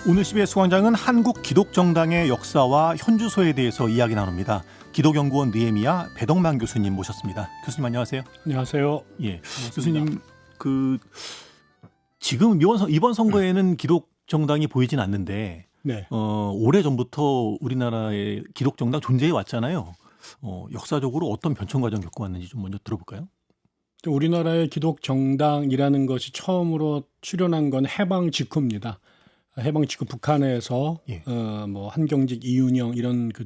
오늘 CBS 수광장은 한국 기독정당의 역사와 현주소에 대해서 이야기 나눕니다. 기독연구원 느헤미야 배덕만 교수님 모셨습니다. 교수님 안녕하세요. 안녕하세요. 예, 반갑습니다. 교수님 지금 이번 선거에는 기독정당이 보이진 않는데 네. 오래 전부터 우리나라의 기독정당 존재해 왔잖아요. 역사적으로 어떤 변천 과정 겪어왔는지 좀 먼저 들어볼까요? 우리나라의 기독정당이라는 것이 처음으로 출현한 건 해방 직후입니다. 해방 직후 북한에서 예. 뭐 한경직, 이윤영 이런 그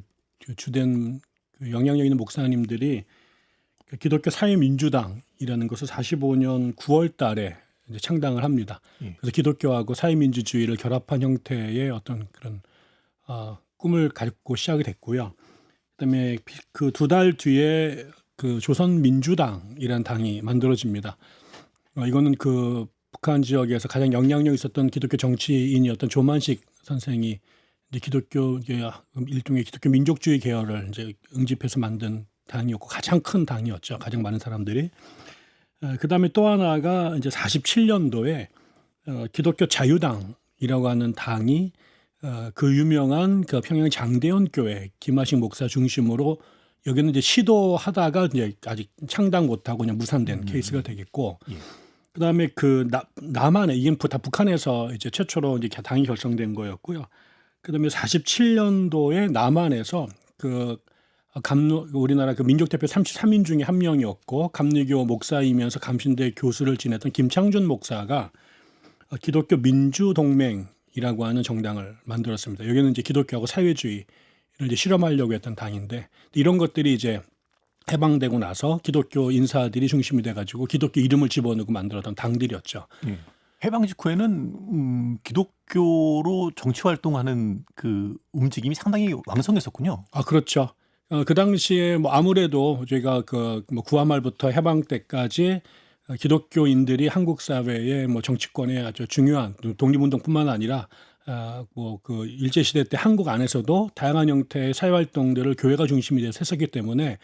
주된 영향력 있는 목사님들이 기독교 사회민주당이라는 것을 45년 9월 달에 이제 창당을 합니다. 예. 그래서 기독교하고 사회민주주의를 결합한 형태의 어떤 그런 꿈을 갖고 시작이 됐고요. 그다음에 그 2달 뒤에 그 조선민주당이라는 당이 만들어집니다. 이거는 그 북한 지역에서 가장 영향력 있었던 기독교 정치인이었던 조만식 선생이 이제 기독교 일종의 기독교 민족주의 계열을 이제 응집해서 만든 당이었고 가장 큰 당이었죠. 가장 많은 사람들이. 그다음에 또 하나가 이제 47년도에 기독교 자유당이라고 하는 당이 그 유명한 그 평양 장대현 교회 김하식 목사 중심으로 여기는 이제 시도하다가 이제 아직 창당 못하고 그냥 무산된 케이스가 되겠고, 예. 그다음에 그 남한에 이게 다 북한에서 이제 최초로 이제 당이 결성된 거였고요. 그다음에 47년도에 남한에서 그 우리나라 그 민족대표 33인 중에 한 명이었고 감리교 목사이면서 감신대 교수를 지냈던 김창준 목사가 기독교 민주동맹이라고 하는 정당을 만들었습니다. 여기는 이제 기독교하고 사회주의를 이제 실험하려고 했던 당인데, 이런 것들이 이제 해방되고 나서 기독교 인사들이 중심이 돼가지고 기독교 이름을 집어넣고 만들었던 당들이었죠. 예. 해방 직후에는 기독교로 정치 활동하는 그 움직임이 상당히 왕성했었군요. 그렇죠. 그 당시에 뭐 아무래도 저희가 그 뭐 구한말부터 해방 때까지 기독교인들이 한국 사회의 뭐 정치권에 아주 중요한 독립운동뿐만 아니라 뭐 그 일제 시대 때 한국 안에서도 다양한 형태의 사회 활동들을 교회가 중심이 돼서 했었기 때문에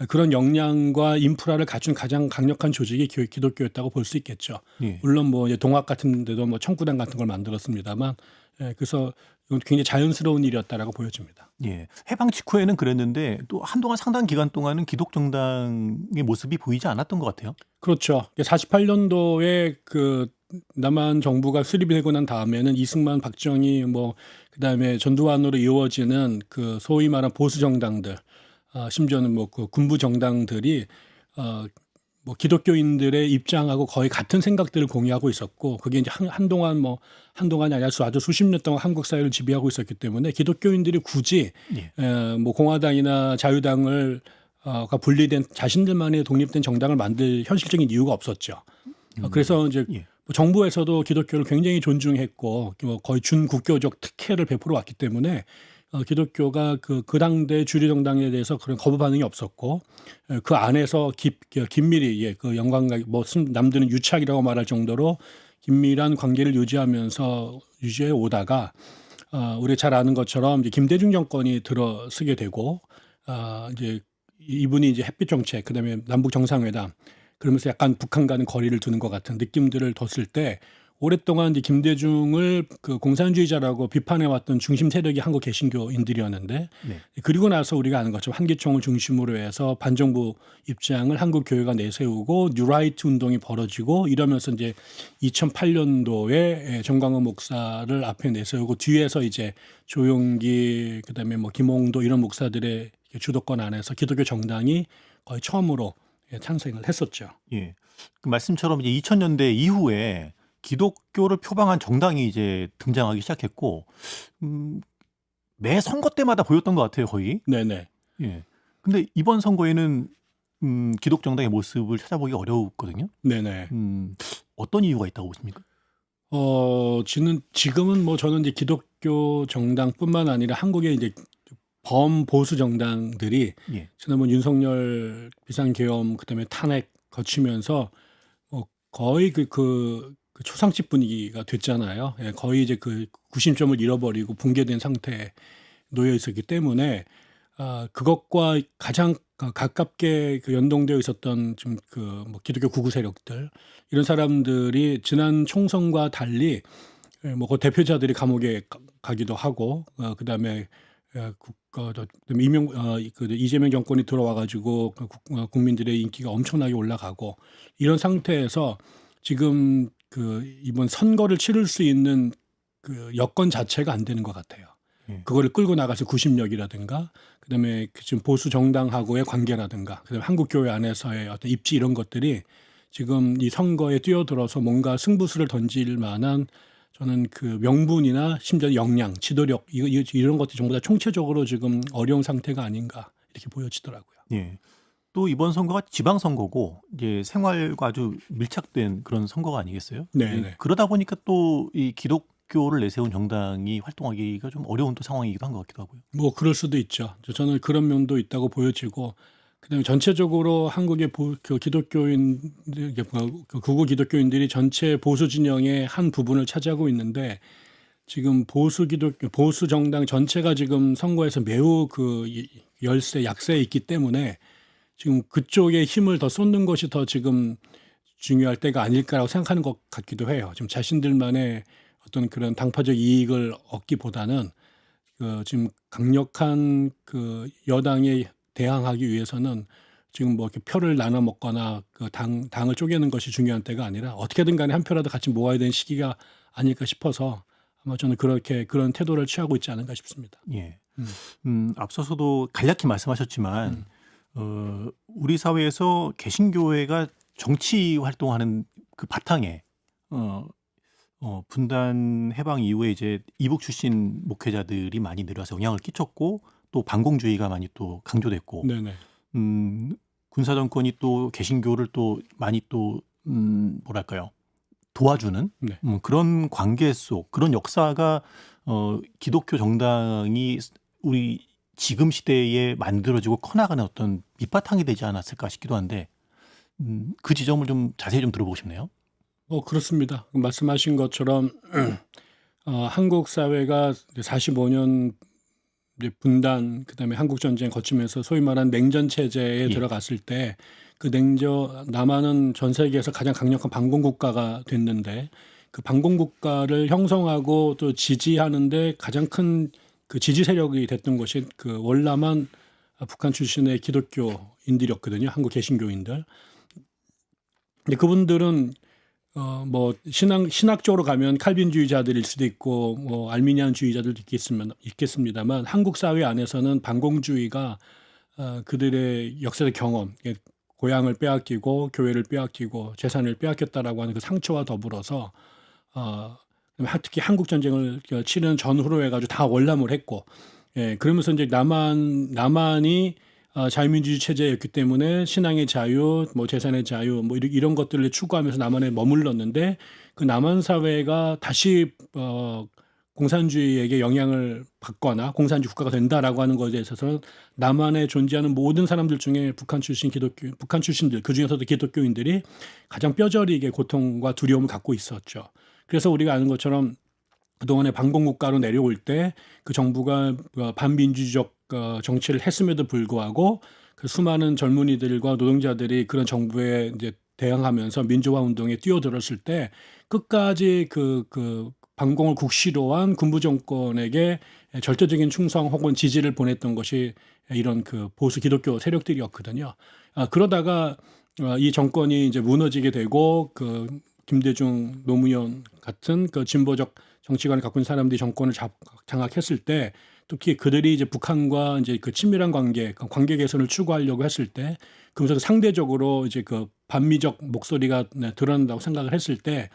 그런 역량과 인프라를 갖춘 가장 강력한 조직이 기독교였다고 볼 수 있겠죠. 예. 물론 뭐 이제 동학 같은 데도 뭐 청구단 같은 걸 만들었습니다만, 그래서 이건 굉장히 자연스러운 일이었다라고 보여집니다. 예. 해방 직후에는 그랬는데 또 한동안 상당 기간 동안은 기독정당의 모습이 보이지 않았던 것 같아요. 그렇죠. 48년도에 그 남한 정부가 수립이 되고 난 다음에는 이승만, 박정희 뭐 그다음에 전두환으로 이루어지는 그 소위 말한 보수 정당들, 심지어는 뭐 그 군부 정당들이 뭐 기독교인들의 입장하고 거의 같은 생각들을 공유하고 있었고, 그게 이제 한동안이 아니라 아주 수십 년 동안 한국 사회를 지배하고 있었기 때문에 기독교인들이 굳이 예. 뭐 공화당이나 자유당을 가 분리된 자신들만의 독립된 정당을 만들 현실적인 이유가 없었죠. 그래서 이제 예. 정부에서도 기독교를 굉장히 존중했고 거의 준국교적 특혜를 베풀어 왔기 때문에 기독교가 그 당대 주류 정당에 대해서 그런 거부 반응이 없었고, 그 안에서 긴밀히 그 영광과 뭐 남들은 유착이라고 말할 정도로 긴밀한 관계를 유지해 오다가 우리 잘 아는 것처럼 이제 김대중 정권이 들어서게 되고, 이제 이분이 이제 햇빛 정책, 그다음에 남북 정상회담, 그러면서 약간 북한과는 거리를 두는 것 같은 느낌들을 뒀을 때, 오랫동안 이제 김대중을 그 공산주의자라고 비판해왔던 중심 세력이 한국 개신교인들이었는데, 네. 그리고 나서 우리가 아는 것처럼 한기총을 중심으로 해서 반정부 입장을 한국 교회가 내세우고 뉴라이트 운동이 벌어지고, 이러면서 이제 2008년도에 정광훈 목사를 앞에 내세우고 뒤에서 이제 조용기, 그다음에 뭐 김홍도 이런 목사들의 주도권 안에서 기독교 정당이 거의 처음으로 탄생을 했었죠. 예. 그 말씀처럼 이제 2000년대 이후에 기독교를 표방한 정당이 이제 등장하기 시작했고, 매 선거 때마다 보였던 것 같아요, 거의. 네네. 예. 근데 이번 선거에는 기독정당의 모습을 찾아보기 어려웠거든요. 네네. 어떤 이유가 있다고 보십니까? 지금은 뭐 저는 이제 기독교 정당뿐만 아니라 한국의 이제 범보수 정당들이 예. 지난번 윤석열 비상계엄 그다음에 탄핵 거치면서 거의 그 초상집 분위기가 됐잖아요. 예, 거의 이제 그 구심점을 잃어버리고 붕괴된 상태에 놓여 있었기 때문에 그것과 가장 가깝게 그 연동되어 있었던 좀 그 뭐 기독교 구구 세력들, 이런 사람들이 지난 총선과 달리 뭐그 대표자들이 감옥에 가기도 하고 그다음에 그다음에 이재명 정권이 들어와 가지고 국민들의 인기가 엄청나게 올라가고 이런 상태에서 지금 이번 선거를 치를 수 있는 그 여건 자체가 안 되는 것 같아요. 예. 그거를 끌고 나가서 구심력이라든가 그다음에 지금 보수 정당하고의 관계라든가 그다음에 한국 교회 안에서의 어떤 입지 이런 것들이 지금 이 선거에 뛰어들어서 뭔가 승부수를 던질 만한 저는 그 명분이나 심지어 역량, 지도력 이런 것들이 전부 다 총체적으로 지금 어려운 상태가 아닌가 이렇게 보여지더라고요. 예. 또 이번 선거가 지방선거고 이제 생활과 아주 밀착된 그런 선거가 아니겠어요? 네, 예, 네. 그러다 보니까 또 이 기독교를 내세운 정당이 활동하기가 좀 어려운 또 상황이기도 한 것 같기도 하고요. 뭐 그럴 수도 있죠. 저는 그런 면도 있다고 보여지고 그다음에 전체적으로 한국의 기독교인들, 극우 기독교인들이 전체 보수 진영의 한 부분을 차지하고 있는데 지금 보수 정당 전체가 지금 선거에서 매우 약세에 있기 때문에 지금 그쪽에 힘을 더 쏟는 것이 더 지금 중요할 때가 아닐까라고 생각하는 것 같기도 해요. 지금 자신들만의 어떤 그런 당파적 이익을 얻기보다는 지금 강력한 여당에 대항하기 위해서는 지금 뭐 이렇게 표를 나눠 먹거나 당을 쪼개는 것이 중요한 때가 아니라 어떻게든 간에 한 표라도 같이 모아야 되는 시기가 아닐까 싶어서 아마 저는 그런 태도를 취하고 있지 않은가 싶습니다. 예. 앞서서도 간략히 말씀하셨지만 우리 사회에서 개신교회가 정치 활동하는 그 바탕에 분단 해방 이후에 이제 이북 출신 목회자들이 많이 늘어서 영향을 끼쳤고 또 반공주의가 많이 또 강조됐고 네네. 군사 정권이 또 개신교를 또 많이 또 뭐랄까요 도와주는 네. 그런 관계 속 그런 역사가 기독교 정당이 우리 지금 시대에 만들어지고 커나가는 어떤 밑바탕이 되지 않았을까 싶기도 한데 그 지점을 좀 자세히 좀 들어보고 싶네요. 그렇습니다. 말씀하신 것처럼 한국 사회가 45년 분단 그다음에 한국 전쟁 거치면서 소위 말하는 냉전 체제에 예. 들어갔을 때 남한은 전 세계에서 가장 강력한 반공 국가가 됐는데 그 반공 국가를 형성하고 또 지지하는데 가장 큰 그 지지 세력이 됐던 것이 그 월남한 북한 출신의 기독교인들이었거든요. 한국 개신교인들. 근데 그분들은 뭐 신학적으로 가면 칼빈주의자들일 수도 있고 뭐 알미니안주의자들도 있겠습니다만 한국 사회 안에서는 반공주의가 그들의 역사적 경험, 고향을 빼앗기고 교회를 빼앗기고 재산을 빼앗겼다라고 하는 그 상처와 더불어서 특히 한국 전쟁을 치른 전후로 해가지고 다 월남을 했고, 그러면서 이제 남한이 자유민주주의 체제였기 때문에 신앙의 자유, 뭐 재산의 자유, 뭐 이런 것들을 추구하면서 남한에 머물렀는데 그 남한 사회가 다시 공산주의에게 영향을 받거나 공산주의 국가가 된다라고 하는 것에 있어서 남한에 존재하는 모든 사람들 중에 북한 출신들 그 중에서도 기독교인들이 가장 뼈저리게 고통과 두려움을 갖고 있었죠. 그래서 우리가 아는 것처럼 그동안에 반공국가로 내려올 때 그 정부가 반민주적 정치를 했음에도 불구하고 그 수많은 젊은이들과 노동자들이 그런 정부에 이제 대항하면서 민주화 운동에 뛰어들었을 때 끝까지 그 반공을 국시로 한 군부 정권에게 절대적인 충성 혹은 지지를 보냈던 것이 이런 그 보수 기독교 세력들이었거든요. 그러다가 이 정권이 이제 무너지게 되고 김대중, 노무현 같은 그 진보적 정치관을 갖고 있는 사람들이 정권을 장악했을 때 특히 그들이 이제 북한과 이제 그 친밀한 관계 개선을 추구하려고 했을 때 그러면서 상대적으로 이제 그 반미적 목소리가 드러난다고 생각을 했을 때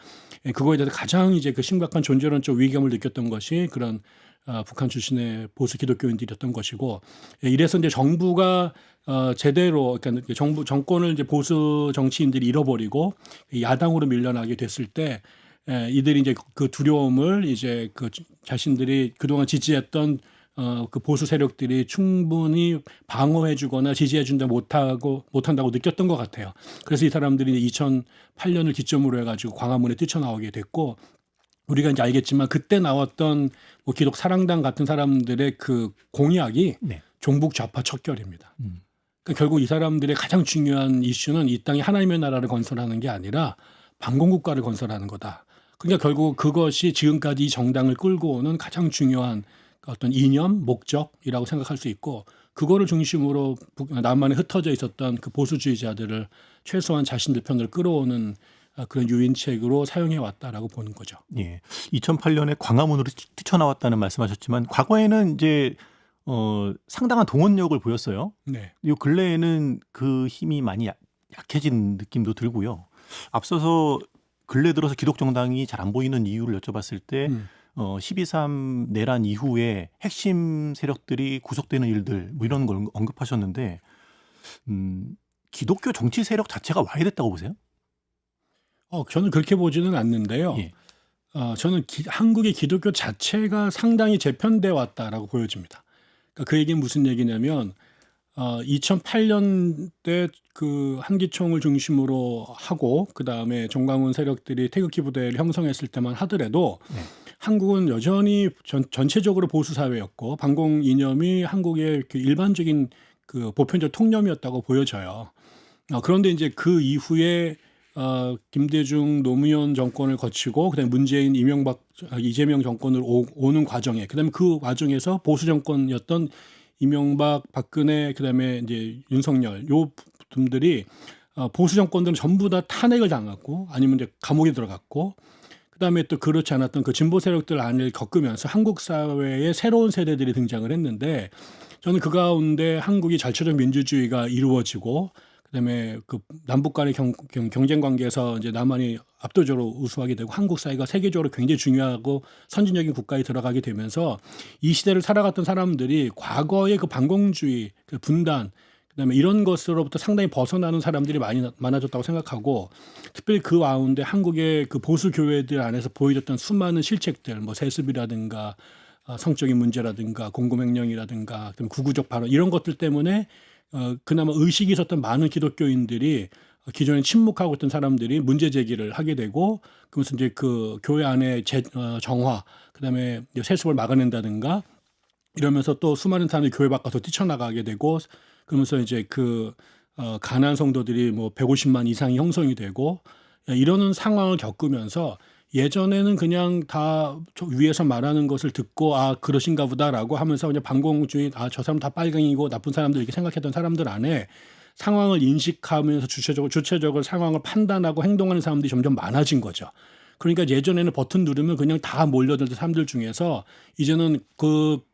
그거에 대해서 가장 이제 그 심각한 존재론적 위기감을 느꼈던 것이 그런 북한 출신의 보수 기독교인들이었던 것이고 이래서 이제 정부가 제대로 그러니까 정권을 이제 보수 정치인들이 잃어버리고 야당으로 밀려나게 됐을 때 이들이 이제 그 두려움을 이제 그 자신들이 그동안 지지했던 그 보수 세력들이 충분히 방어해주거나 지지해준다 못한다고 느꼈던 것 같아요. 그래서 이 사람들이 2008년을 기점으로 해가지고 광화문에 뛰쳐나오게 됐고 우리가 이제 알겠지만 그때 나왔던 뭐 기독 사랑당 같은 사람들의 그 공약이 네. 종북 좌파 척결입니다. 그러니까 결국 이 사람들의 가장 중요한 이슈는 이 땅에 하나님의 나라를 건설하는 게 아니라 반공국가를 건설하는 거다. 그러니까 결국 그것이 지금까지 이 정당을 끌고 오는 가장 중요한 어떤 이념, 목적이라고 생각할 수 있고 그거를 중심으로 남한에 흩어져 있었던 그 보수주의자들을 최소한 자신들 편으로 끌어오는 그런 유인책으로 사용해 왔다라고 보는 거죠. 예. 2008년에 광화문으로 뛰쳐나왔다는 말씀하셨지만 과거에는 이제 상당한 동원력을 보였어요. 네. 요 근래에는 그 힘이 많이 약해진 느낌도 들고요. 앞서서 근래 들어서 기독정당이 잘 안 보이는 이유를 여쭤봤을 때 12.3 내란 이후에 핵심 세력들이 구속되는 일들 뭐 이런 걸 언급하셨는데 기독교 정치 세력 자체가 와해됐다고 보세요? 저는 그렇게 보지는 않는데요. 예. 저는 한국의 기독교 자체가 상당히 재편돼 왔다라고 보여집니다. 그러니까 그 얘기는 무슨 얘기냐면 2008년 때 그 한기총을 중심으로 하고 그 다음에 정광훈 세력들이 태극기 부대를 형성했을 때만 하더라도 네. 한국은 여전히 전체적으로 보수 사회였고 반공 이념이 한국의 그 일반적인 그 보편적 통념이었다고 보여져요. 그런데 이제 그 이후에 김대중 노무현 정권을 거치고 그다음에 문재인 이재명 정권을 오는 과정에 그다음에 그 과정에서 보수 정권이었던 이명박 박근혜 그다음에 이제 윤석열 요 분들이 보수 정권들은 전부 다 탄핵을 당했고 아니면 이제 감옥에 들어갔고 그다음에 또 그렇지 않았던 그 진보 세력들 안을 겪으면서 한국 사회에 새로운 세대들이 등장을 했는데 저는 그 가운데 한국이 절차적 민주주의가 이루어지고 그다음에 그 남북 간의 경쟁 관계에서 이제 남한이 압도적으로 우수하게 되고 한국 사회가 세계적으로 굉장히 중요하고 선진적인 국가에 들어가게 되면서 이 시대를 살아갔던 사람들이 과거의 그 반공주의, 그 분단, 그다음에 이런 것으로부터 상당히 벗어나는 사람들이 많아졌다고 생각하고 특별히 그 가운데 한국의 그 보수 교회들 안에서 보여줬던 수많은 실책들, 뭐 세습이라든가 성적인 문제라든가 공공횡령이라든가 그다음에 구구적 발언 이런 것들 때문에 그나마 의식이 있었던 많은 기독교인들이 기존에 침묵하고 있던 사람들이 문제 제기를 하게 되고 그러면서 이제 그 교회 안에 정화 그다음에 세습을 막아낸다든가 이러면서 또 수많은 사람들이 교회 밖으로 뛰쳐나가게 되고 그러면서 이제 그 가난한 성도들이 뭐 150만 이상이 형성이 되고 이러는 상황을 겪으면서 예전에는 그냥 다 위에서 말하는 것을 듣고 그러신가 보다라고 하면서 그냥 반공주의 저 사람 다 빨갱이고 나쁜 사람들 이렇게 생각했던 사람들 안에 상황을 인식하면서 주체적으로 상황을 판단하고 행동하는 사람들이 점점 많아진 거죠. 그러니까 예전에는 버튼 누르면 그냥 다 몰려들던 사람들 중에서 이제는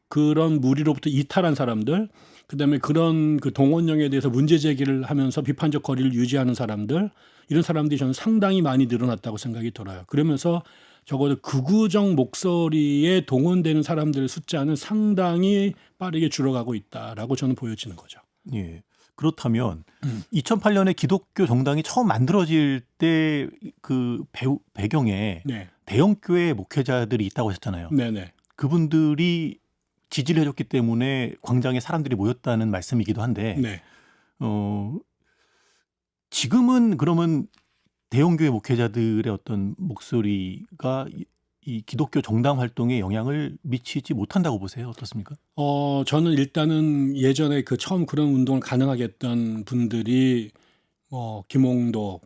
그런 무리로부터 이탈한 사람들 그다음에 그런 그 동원령에 대해서 문제 제기를 하면서 비판적 거리를 유지하는 사람들 이런 사람들이 저는 상당히 많이 늘어났다고 생각이 들어요. 그러면서 적어도 극우적 목소리에 동원되는 사람들의 숫자는 상당히 빠르게 줄어가고 있다라고 저는 보여지는 거죠. 예. 그렇다면 2008년에 기독교 정당이 처음 만들어질 때 그 배경에 네. 대형 교회 목회자들이 있다고 하셨잖아요. 네네. 그분들이 지지를 해줬기 때문에 광장에 사람들이 모였다는 말씀이기도 한데 네. 지금은 그러면 대형교회 목회자들의 어떤 목소리가 이 기독교 정당 활동에 영향을 미치지 못한다고 보세요? 어떻습니까? 저는 일단은 예전에 그 처음 그런 운동을 가능하게 했던 분들이 김홍도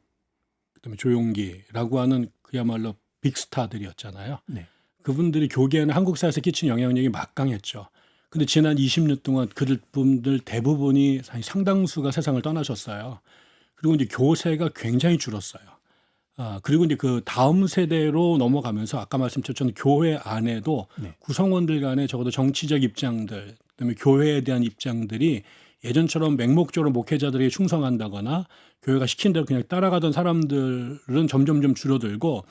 그다음에 조용기라고 하는 그야말로 빅스타들이었잖아요. 네. 그분들이 교계에는 한국 사회에서 끼친 영향력이 막강했죠. 근데 지난 20년 동안 그분들 대부분이 상당수가 세상을 떠나셨어요. 그리고 이제 교세가 굉장히 줄었어요. 그리고 이제 그 다음 세대로 넘어가면서 아까 말씀드렸던 교회 안에도 네. 구성원들 간에 적어도 정치적 입장들, 그다음에 교회에 대한 입장들이 예전처럼 맹목적으로 목회자들에게 충성한다거나 교회가 시킨 대로 그냥 따라가던 사람들은 점점점 줄어들고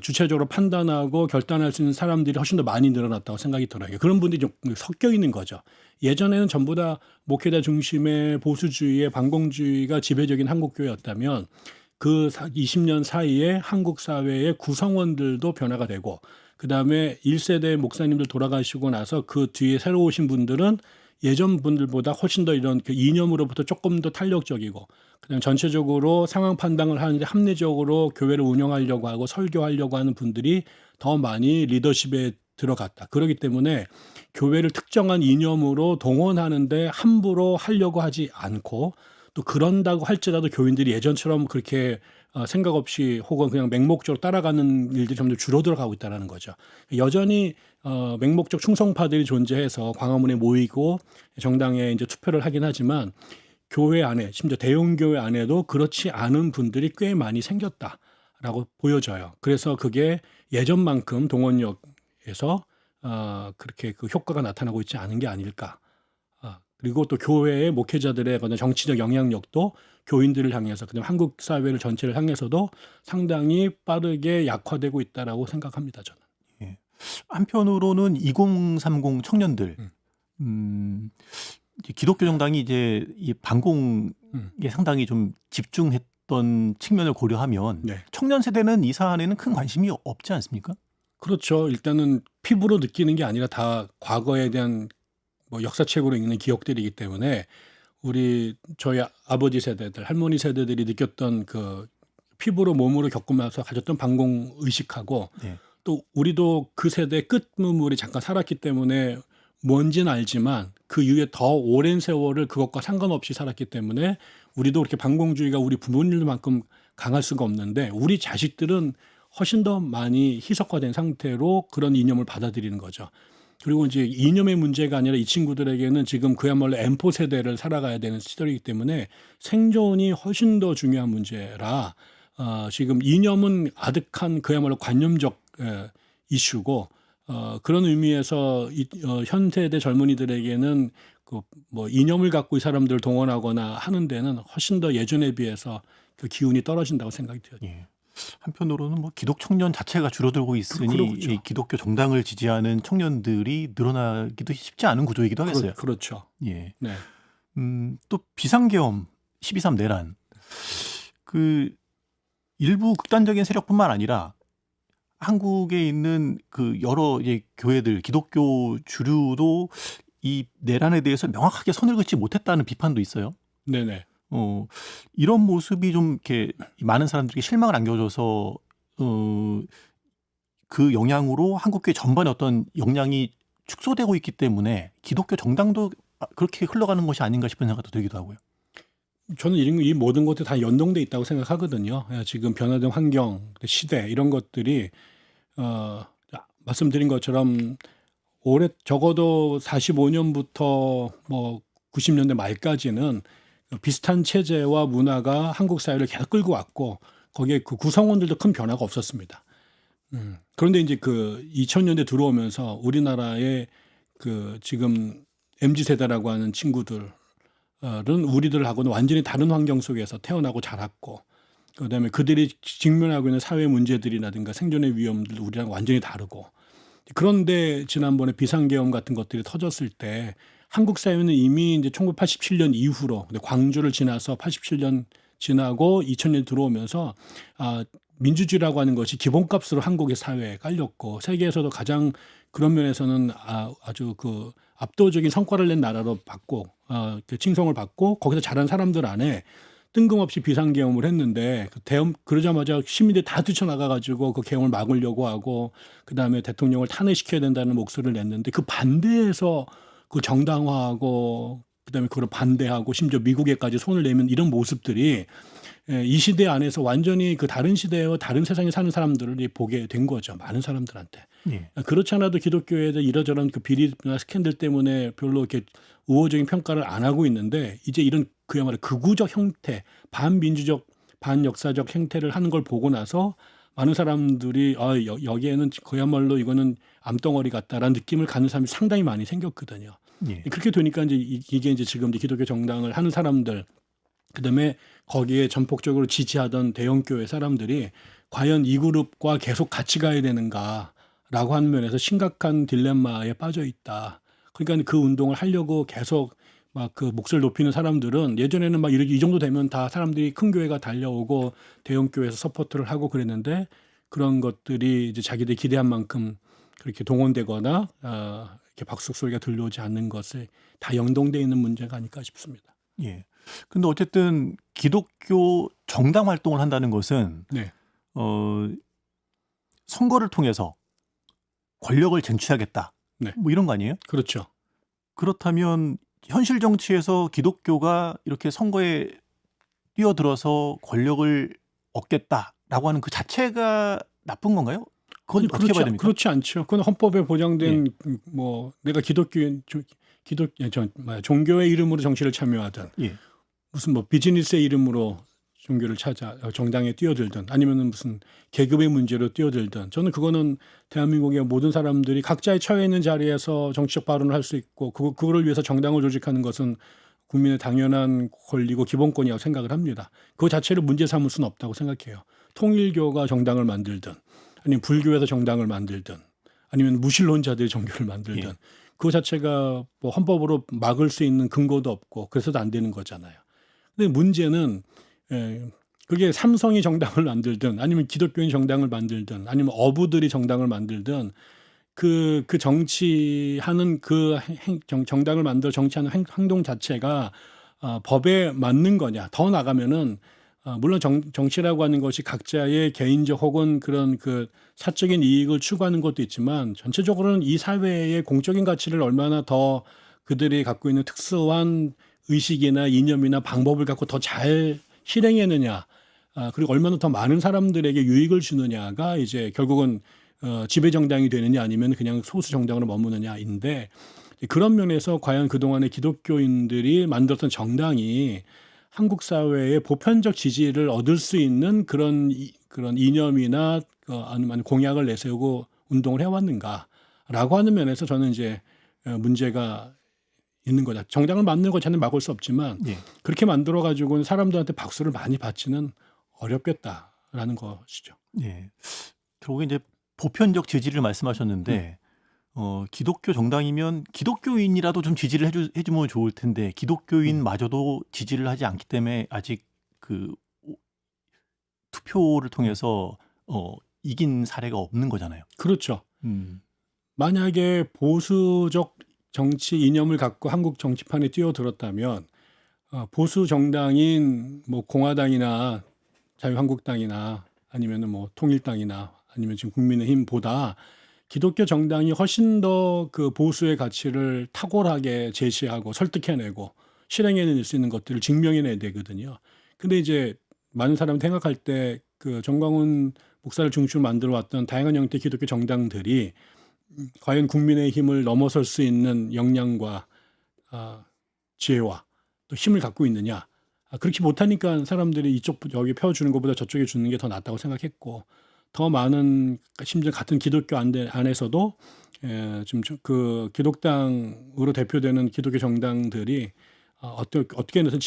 주체적으로 판단하고 결단할 수 있는 사람들이 훨씬 더 많이 늘어났다고 생각이 들어요. 그런 분들이 좀 섞여 있는 거죠. 예전에는 전부 다 목회자 중심의 보수주의의 반공주의가 지배적인 한국교회였다면 그 20년 사이에 한국 사회의 구성원들도 변화가 되고 그다음에 1세대 목사님들 돌아가시고 나서 그 뒤에 새로 오신 분들은 예전 분들보다 훨씬 더 이런 그 이념으로부터 조금 더 탄력적이고 그다음에 전체적으로 상황 판단을 하는데 합리적으로 교회를 운영하려고 하고 설교하려고 하는 분들이 더 많이 리더십에 들어갔다. 그렇기 때문에 교회를 특정한 이념으로 동원하는데 함부로 하려고 하지 않고 또 그런다고 할지라도 교인들이 예전처럼 그렇게 생각 없이 혹은 그냥 맹목적으로 따라가는 일들이 점점 줄어들어가고 있다는 거죠. 여전히 맹목적 충성파들이 존재해서 광화문에 모이고 정당에 이제 투표를 하긴 하지만 교회 안에 심지어 대형 교회 안에도 그렇지 않은 분들이 꽤 많이 생겼다라고 보여져요. 그래서 그게 예전만큼 동원력에서 그렇게 그 효과가 나타나고 있지 않은 게 아닐까. 그리고 또 교회의 목회자들의 그런 정치적 영향력도 교인들을 향해서 그다음에 한국 사회를 전체를 향해서도 상당히 빠르게 약화되고 있다라고 생각합니다. 저는. 예. 한편으로는 2030 청년들, 이제 기독교 정당이 이제 이 반공에 음. 상당히 좀 집중했던 측면을 고려하면 네. 청년 세대는 이 사안에는 큰 관심이 없지 않습니까? 그렇죠. 일단은 피부로 느끼는 게 아니라 다 과거에 대한 뭐 역사책으로 읽는 기억들이기 때문에 저희 아버지 세대들, 할머니 세대들이 느꼈던 그 피부로 몸으로 겪으면서 가졌던 반공 의식하고 네. 또 우리도 그 세대 끝무물이 잠깐 살았기 때문에 뭔지는 알지만 그 이후에 더 오랜 세월을 그것과 상관없이 살았기 때문에 우리도 그렇게 반공주의가 우리 부모님들만큼 강할 수가 없는데 우리 자식들은 훨씬 더 많이 희석화된 상태로 그런 이념을 받아들이는 거죠. 그리고 이제 이념의 문제가 아니라 이 친구들에게는 지금 그야말로 M4 세대를 살아가야 되는 시절이기 때문에 생존이 훨씬 더 중요한 문제라 지금 이념은 아득한 그야말로 관념적 이슈고 그런 의미에서 현 세대 젊은이들에게는 그 뭐 이념을 갖고 이 사람들을 동원하거나 하는 데는 훨씬 더 예전에 비해서 그 기운이 떨어진다고 생각이 들어요. 예. 한편으로는 뭐 기독 청년 자체가 줄어들고 있으니 그렇죠. 이 기독교 정당을 지지하는 청년들이 늘어나기도 쉽지 않은 구조이기도 하겠어요. 그렇죠. 예. 네. 또 비상계엄 12.3 내란 그 일부 극단적인 세력뿐만 아니라 한국에 있는 그 여러 교회들 기독교 주류도 이 내란에 대해서 명확하게 선을 긋지 못했다는 비판도 있어요. 네네. 이런 모습이 좀 이렇게 많은 사람들에게 실망을 안겨줘서 그 영향으로 한국교회 전반의 어떤 역량이 축소되고 있기 때문에 기독교 정당도 그렇게 흘러가는 것이 아닌가 싶은 생각도 들기도 하고요. 저는 이 모든 것들이 다 연동돼 있다고 생각하거든요. 지금 변화된 환경, 시대 이런 것들이 말씀드린 것처럼 올해 적어도 45년부터 뭐 90년대 말까지는 비슷한 체제와 문화가 한국 사회를 계속 끌고 왔고 거기에 그 구성원들도 큰 변화가 없었습니다. 그런데 이제 그 2000년대 들어오면서 우리나라의 그 지금 MZ 세대라고 하는 친구들은 우리들하고는 완전히 다른 환경 속에서 태어나고 자랐고 그다음에 그들이 직면하고 있는 사회 문제들이라든가 생존의 위험들도 우리랑 완전히 다르고 그런데 지난번에 비상계엄 같은 것들이 터졌을 때 한국 사회는 이미 이제 1987년 이후로 광주를 지나서 87년 지나고 2000년 들어오면서 민주주의라고 하는 것이 기본값으로 한국의 사회에 깔렸고 세계에서도 가장 그런 면에서는 아주 그 압도적인 성과를 낸 나라로 받고 칭송을 받고 거기서 자란 사람들 안에 뜬금없이 비상계엄을 했는데 그러자마자 시민들이 다 뛰쳐나가가지고 그 계엄을 막으려고 하고 그다음에 대통령을 탄핵시켜야 된다는 목소리를 냈는데 그 반대에서 그 정당화하고 그다음에 그걸 반대하고 심지어 미국에까지 손을 내면 이런 모습들이 이 시대 안에서 완전히 그 다른 시대와 다른 세상에 사는 사람들을 보게 된 거죠. 많은 사람들한테. 예. 그렇지 않아도 기독교에 대해 이러저런 그 비리나 스캔들 때문에 별로 이렇게 우호적인 평가를 안 하고 있는데 이제 이런 그야말로 극우적 형태, 반민주적, 반역사적 행태를 하는 걸 보고 나서 많은 사람들이 여기에는 그야말로 이거는 암덩어리 같다라는 느낌을 갖는 사람이 상당히 많이 생겼거든요. 예. 그렇게 되니까 이제 이게 이제 지금 이제 기독교 정당을 하는 사람들, 그다음에 거기에 전폭적으로 지지하던 대형교회 사람들이 과연 이 그룹과 계속 같이 가야 되는가라고 하는 면에서 심각한 딜레마에 빠져 있다. 그러니까 그 운동을 하려고 계속 막 그 목소리를 높이는 사람들은 예전에는 막 이 정도 되면 다 사람들이 큰 교회가 달려오고 대형 교회에서 서포트를 하고 그랬는데 그런 것들이 이제 자기들 기대한 만큼 그렇게 동원되거나 이렇게 박수 소리가 들려오지 않는 것에 다 연동되어 있는 문제가 아닐까 싶습니다. 예. 근데 어쨌든 기독교 정당 활동을 한다는 것은 네, 선거를 통해서 권력을 쟁취하겠다. 네. 뭐 이런 거 아니에요? 그렇죠. 그렇다면 현실 정치에서 기독교가 이렇게 선거에 뛰어들어서 권력을 얻겠다라고 하는 그 자체가 나쁜 건가요? 그건 아니, 어떻게 봐야 됩니까? 그렇지 않죠. 그건 헌법에 보장된 뭐 내가 기독교인 종교의 이름으로 정치를 참여하든 예. 무슨 뭐 비즈니스의 이름으로 종교를 찾아 정당에 뛰어들든 아니면은 무슨 계급의 문제로 뛰어들든 저는 그거는 대한민국의 모든 사람들이 각자의 처해 있는 자리에서 정치적 발언을 할 수 있고 그거를 위해서 정당을 조직하는 것은 국민의 당연한 권리고 기본권이라고 생각을 합니다. 그 자체를 문제 삼을 수는 없다고 생각해요. 통일교가 정당을 만들든 아니면 불교에서 정당을 만들든 아니면 무신론자들이 종교를 만들든 그 자체가 뭐 헌법으로 막을 수 있는 근거도 없고 그래서도 안 되는 거잖아요. 근데 문제는 그게 삼성이 정당을 만들든 아니면 기독교인 정당을 만들든 아니면 어부들이 정당을 만들든 그 정치하는 정당을 만들어 정치하는 행동 자체가 법에 맞는 거냐. 더 나가면은 물론 정치라고 하는 것이 각자의 개인적 혹은 그런 그 사적인 이익을 추구하는 것도 있지만 전체적으로는 이 사회의 공적인 가치를 얼마나 더 그들이 갖고 있는 특수한 의식이나 이념이나 방법을 갖고 더 잘 실행했느냐, 그리고 얼마나 더 많은 사람들에게 유익을 주느냐가 이제 결국은 지배 정당이 되느냐 아니면 그냥 소수 정당으로 머무느냐인데 그런 면에서 과연 그동안의 기독교인들이 만들었던 정당이 한국 사회의 보편적 지지를 얻을 수 있는 그런 이념이나 아니면 공약을 내세우고 운동을 해왔는가라고 하는 면에서 저는 이제 문제가 있는 거다. 정당을 만드는 것 자체는 막을 수 없지만 그렇게 만들어 가지고는 사람들한테 박수를 많이 받지는 어렵겠다라는 것이죠. 예. 결국에 이제 보편적 지지를 말씀하셨는데 기독교 정당이면 기독교인이라도 좀 지지를 해주면 좋을 텐데 기독교인마저도 지지를 하지 않기 때문에 아직 그 투표를 통해서 이긴 사례가 없는 거잖아요. 그렇죠. 만약에 보수적 정치 이념을 갖고 한국 정치판에 뛰어들었다면 보수 정당인 뭐 공화당이나 자유한국당이나 아니면은 뭐 통일당이나 아니면 지금 국민의힘보다 기독교 정당이 훨씬 더 그 보수의 가치를 탁월하게 제시하고 설득해내고 실행해낼 수 있는 것들을 증명해내야 되거든요. 근데 이제 많은 사람이 생각할 때 그 정광훈 목사를 중심으로 만들어 왔던 다양한 형태의 기독교 정당들이 과연 국민의 힘을 넘어설 수 있는 역량과 지혜와 또 힘을 갖고 있느냐. 그렇게 못하니까 사람들이 이쪽 여기 펴주는 것보다 저쪽에 주는 게 더 낫다고 생각했고 더 많은 심지어 같은 기독교 안에서도 지금 그 기독당으로 대표되는 기독교 정당들이 어떻게 해서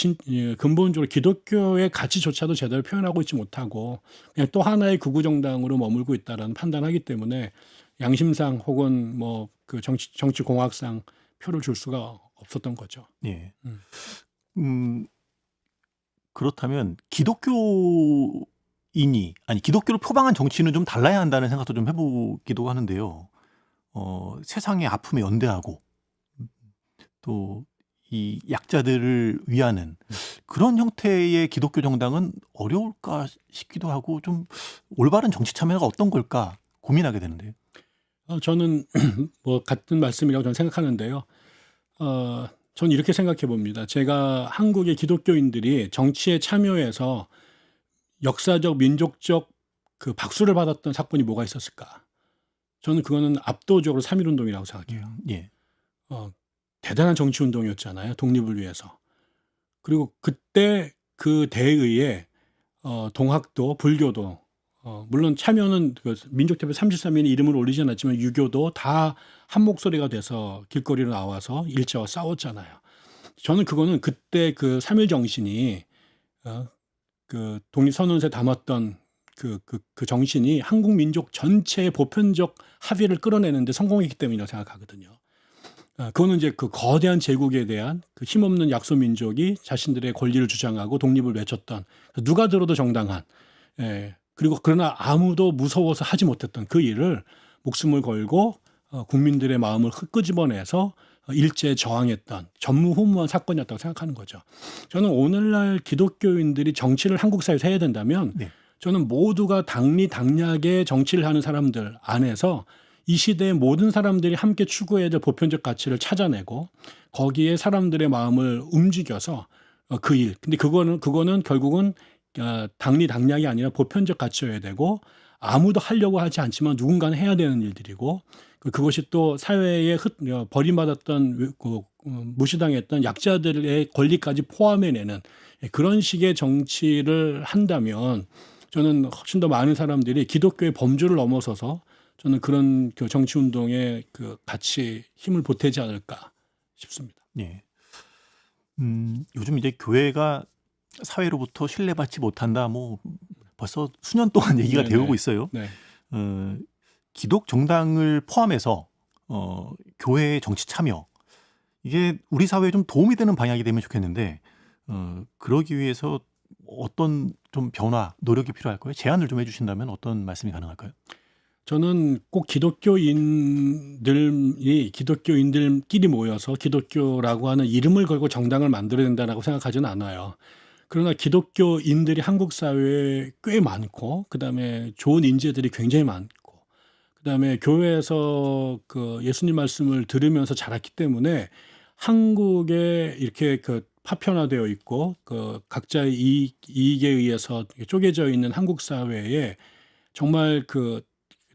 근본적으로 기독교의 가치조차도 제대로 표현하고 있지 못하고 그냥 또 하나의 극우 정당으로 머물고 있다라는 판단하기 때문에 양심상 혹은 뭐 그 정치 공학상 표를 줄 수가 없었던 거죠. 예. 그렇다면 기독교인이 아니 기독교를 표방한 정치는 좀 달라야 한다는 생각도 좀 해보기도 하는데요. 세상의 아픔에 연대하고 또 이 약자들을 위하는 그런 형태의 기독교 정당은 어려울까 싶기도 하고 좀 올바른 정치 참여가 어떤 걸까 고민하게 되는데요. 저는 뭐 같은 말씀이라고 저는 생각하는데요. 저는 이렇게 생각해 봅니다. 제가 한국의 기독교인들이 정치에 참여해서 역사적, 민족적 그 박수를 받았던 사건이 뭐가 있었을까? 저는 그거는 압도적으로 3.1운동이라고 생각해요. 예. 대단한 정치 운동이었잖아요. 독립을 위해서. 그리고 그때 그 대의에 동학도, 불교도 물론 참여는 그 민족대표 33인의 이름을 올리지 않았지만 유교도 다 한 목소리가 돼서 길거리로 나와서 일제와 싸웠잖아요. 저는 그거는 그때 그 3.1 정신이 그 독립선언서에 담았던 그 정신이 한국 민족 전체의 보편적 합의를 끌어내는데 성공했기 때문이라고 생각하거든요. 그거는 이제 그 거대한 제국에 대한 그 힘없는 약소 민족이 자신들의 권리를 주장하고 독립을 외쳤던 누가 들어도 정당한 그리고 그러나 아무도 무서워서 하지 못했던 그 일을 목숨을 걸고 국민들의 마음을 끄집어내서 일제에 저항했던 전무후무한 사건이었다고 생각하는 거죠. 저는 오늘날 기독교인들이 정치를 한국 사회에서 해야 된다면 저는 모두가 당리당략의 정치를 하는 사람들 안에서 이 시대의 모든 사람들이 함께 추구해야 될 보편적 가치를 찾아내고 거기에 사람들의 마음을 움직여서 그 일. 근데 그거는 결국은 당리당략이 아니라 보편적 가치여야 되고 아무도 하려고 하지 않지만 누군가는 해야 되는 일들이고 그것이 또 사회에 버림받았던 무시당했던 약자들의 권리까지 포함해내는 그런 식의 정치를 한다면 저는 훨씬 더 많은 사람들이 기독교의 범주를 넘어서서 저는 그런 그 정치 운동에 그 같이 힘을 보태지 않을까 싶습니다. 예. 요즘 이제 교회가 사회로부터 신뢰받지 못한다. 뭐 벌써 수년 동안 얘기가 네네. 되고 있어요. 네. 기독 정당을 포함해서 교회의 정치 참여 이게 우리 사회에 좀 도움이 되는 방향이 되면 좋겠는데 그러기 위해서 어떤 좀 변화, 노력이 필요할까요? 제안을 좀 해주신다면 어떤 말씀이 가능할까요? 저는 꼭 기독교인들끼리 모여서 기독교라고 하는 이름을 걸고 정당을 만들어야 된다라고 생각하지는 않아요. 그러나 기독교인들이 한국 사회에 꽤 많고, 그다음에 좋은 인재들이 굉장히 많고, 그다음에 교회에서 그 예수님 말씀을 들으면서 자랐기 때문에 한국에 이렇게 그 파편화되어 있고, 그 각자의 이익에 의해서 쪼개져 있는 한국 사회에 정말 그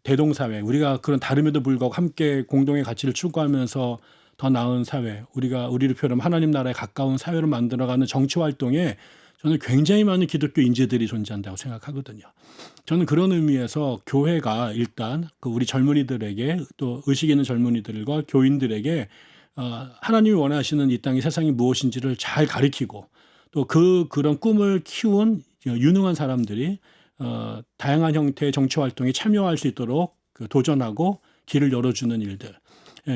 대동사회, 우리가 그런 다름에도 불구하고 함께 공동의 가치를 추구하면서 더 나은 사회, 우리를 표현하면 하나님 나라에 가까운 사회를 만들어가는 정치 활동에 저는 굉장히 많은 기독교 인재들이 존재한다고 생각하거든요. 저는 그런 의미에서 교회가 일단 그 우리 젊은이들에게 또 의식 있는 젊은이들과 교인들에게 하나님이 원하시는 이 땅의 세상이 무엇인지를 잘 가르치고 또 그런 꿈을 키운 유능한 사람들이 다양한 형태의 정치 활동에 참여할 수 있도록 도전하고 길을 열어주는 일들.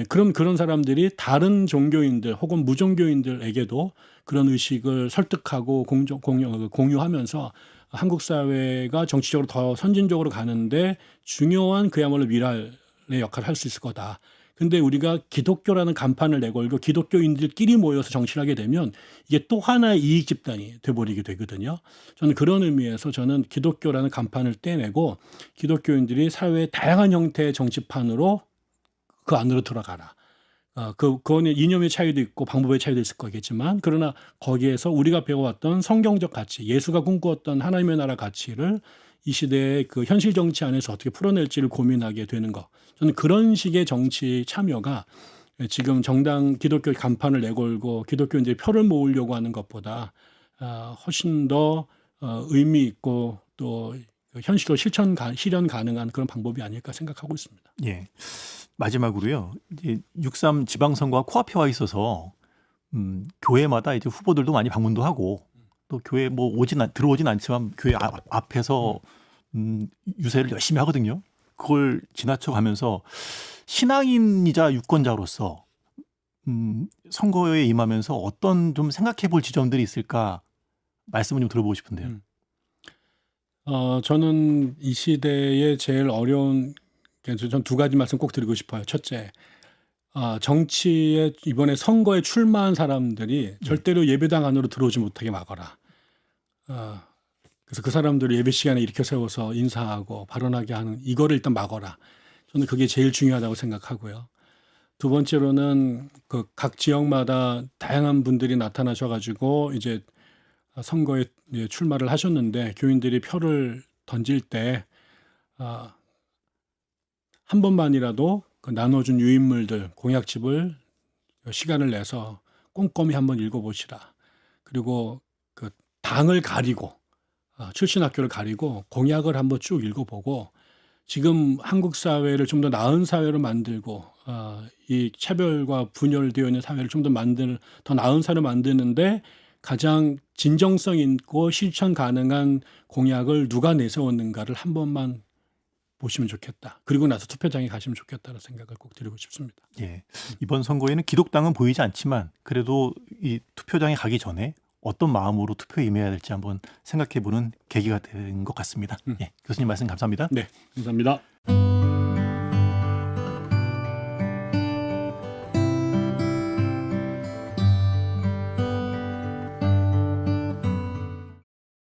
그런 사람들이 다른 종교인들 혹은 무종교인들에게도 그런 의식을 설득하고 공유하면서 한국 사회가 정치적으로 더 선진적으로 가는데 중요한 그야말로 미랄의 역할을 할 수 있을 거다. 근데 우리가 기독교라는 간판을 내걸고 기독교인들끼리 모여서 정치를 하게 되면 이게 또 하나의 이익 집단이 돼버리게 되거든요. 저는 그런 의미에서 저는 기독교라는 간판을 떼내고 기독교인들이 사회의 다양한 형태의 정치판으로 그 안으로 들어가라. 그거는 이념의 차이도 있고 방법의 차이도 있을 거겠지만 그러나 거기에서 우리가 배워왔던 성경적 가치, 예수가 꿈꾸었던 하나님의 나라 가치를 이 시대의 그 현실 정치 안에서 어떻게 풀어낼지를 고민하게 되는 것. 저는 그런 식의 정치 참여가 지금 정당 기독교 간판을 내걸고 기독교인들이 표를 모으려고 하는 것보다 훨씬 더 의미 있고 또 현실로 실현 가능한 그런 방법이 아닐까 생각하고 있습니다. 예. 마지막으로요. 이제 6.3 지방선거가 코앞에 와 있어서 교회마다 이제 후보들도 많이 방문도 하고 또 교회 뭐 들어오진 않지만 교회 앞에서 유세를 열심히 하거든요. 그걸 지나쳐가면서 신앙인이자 유권자로서 선거에 임하면서 어떤 좀 생각해볼 지점들이 있을까 말씀을 좀 들어보고 싶은데요. 저는 이 시대에 제일 어려운 전 두 가지 말씀 꼭 드리고 싶어요. 첫째, 정치에 이번에 선거에 출마한 사람들이 절대로 예배당 안으로 들어오지 못하게 막아라. 그래서 그 사람들을 예배 시간에 일으켜 세워서 인사하고 발언하게 하는 이거를 일단 막아라. 저는 그게 제일 중요하다고 생각하고요. 두 번째로는 그 각 지역마다 다양한 분들이 나타나셔가지고 이제 선거에 출마를 하셨는데 교인들이 표를 던질 때 한 번만이라도 그 나눠준 유인물들 공약집을 시간을 내서 꼼꼼히 한번 읽어보시라. 그리고 그 당을 가리고 출신 학교를 가리고 공약을 한번 쭉 읽어보고 지금 한국 사회를 좀 더 나은 사회로 만들고 이 차별과 분열되어 있는 사회를 좀 더 나은 사회로 만드는데 가장 진정성 있고 실천 가능한 공약을 누가 내세웠는가를 한 번만 보시면 좋겠다. 그리고 나서 투표장에 가시면 좋겠다는 생각을 꼭 드리고 싶습니다. 예. 이번 선거에는 기독당은 보이지 않지만 그래도 이 투표장에 가기 전에 어떤 마음으로 투표에 임해야 될지 한번 생각해보는 계기가 된 것 같습니다. 예. 교수님 말씀 감사합니다. 네, 감사합니다.